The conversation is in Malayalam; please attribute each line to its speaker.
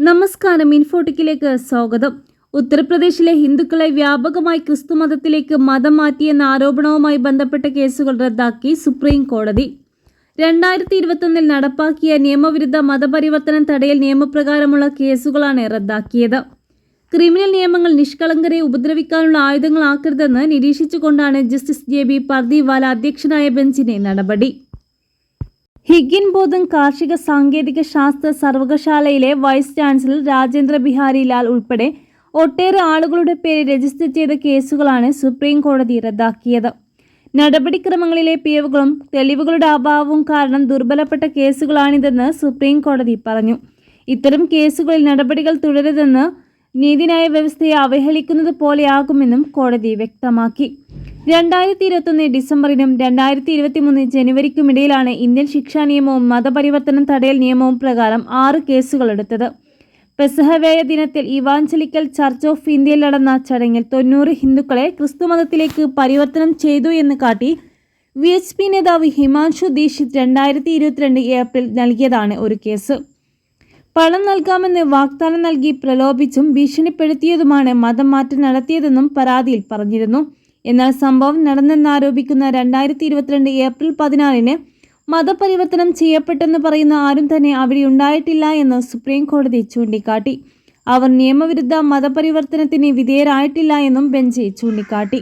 Speaker 1: നമസ്കാരം, ഇൻഫോട്ടിക്കിലേക്ക് സ്വാഗതം. ഉത്തർപ്രദേശിലെ ഹിന്ദുക്കളെ വ്യാപകമായി ക്രിസ്തു മതത്തിലേക്ക് മതം മാറ്റിയെന്ന ആരോപണവുമായി ബന്ധപ്പെട്ട കേസുകൾ റദ്ദാക്കി സുപ്രീം കോടതി. 2021 നടപ്പാക്കിയ നിയമവിരുദ്ധ മതപരിവർത്തനം തടയൽ നിയമപ്രകാരമുള്ള കേസുകളാണ് റദ്ദാക്കിയത്. ക്രിമിനൽ നിയമങ്ങൾ നിഷ്കളങ്കരെ ഉപദ്രവിക്കാനുള്ള ആയുധങ്ങളാക്കരുതെന്ന് നിരീക്ഷിച്ചുകൊണ്ടാണ് ജസ്റ്റിസ് JB പർദിവാല അധ്യക്ഷനായ ബെഞ്ചിന്റെ നടപടി. ഹിഗിൻബോധം കാർഷിക സാങ്കേതിക ശാസ്ത്ര സർവകലാശാലയിലെ വൈസ് ചാൻസലർ രാജേന്ദ്ര ബിഹാരി ലാൽ ഉൾപ്പെടെ ഒട്ടേറെ ആളുകളുടെ പേര് രജിസ്റ്റർ ചെയ്ത കേസുകളാണ് സുപ്രീം കോടതി റദ്ദാക്കിയത്. നടപടിക്രമങ്ങളിലെ പിഴവുകളും തെളിവുകളുടെ അഭാവവും കാരണം ദുർബലപ്പെട്ട കേസുകളാണിതെന്ന് സുപ്രീം കോടതി പറഞ്ഞു. ഇത്തരം കേസുകളിൽ നടപടികൾ തുടരുതെന്ന് നീതിന്യായ വ്യവസ്ഥയെ അവഹേളിക്കുന്നത് പോലെയാകുമെന്നും കോടതി വ്യക്തമാക്കി. 2021 ഡിസംബറിനും 2023 ജനുവരിക്കുമിടയിലാണ് ഇന്ത്യൻ ശിക്ഷാ നിയമവും മതപരിവർത്തനം തടയൽ നിയമവും പ്രകാരം 6 കേസുകൾ എടുത്തത്. പെസഹവേയ ദിനത്തിൽ ഇവാഞ്ചലിക്കൽ ചർച്ച് ഓഫ് ഇന്ത്യയിൽ നടന്ന ചടങ്ങിൽ 90 ഹിന്ദുക്കളെ ക്രിസ്തുമതത്തിലേക്ക് പരിവർത്തനം ചെയ്തു എന്ന് കാട്ടി VHP നേതാവ് ഹിമാൻഷു ദീക്ഷിത് 2022 ഏപ്രിൽ നൽകിയതാണ് ഒരു കേസ്. പണം നൽകാമെന്ന് വാഗ്ദാനം നൽകി പ്രലോഭിച്ചും ഭീഷണിപ്പെടുത്തിയതുമാണ് മതം മാറ്റം നടത്തിയതെന്നും പരാതിയിൽ പറഞ്ഞിരുന്നു. എന്നാൽ സംഭവം നടന്നെന്നാരോപിക്കുന്ന 2022 ഏപ്രിൽ 14 മതപരിവർത്തനം ചെയ്യപ്പെട്ടെന്ന് പറയുന്ന ആരും തന്നെ അവിടെ ഉണ്ടായിട്ടില്ല എന്ന് സുപ്രീം കോടതി ചൂണ്ടിക്കാട്ടി. അവർ നിയമവിരുദ്ധ മതപരിവർത്തനത്തിന് വിധേയരായിട്ടില്ല എന്നും ബെഞ്ച് ചൂണ്ടിക്കാട്ടി.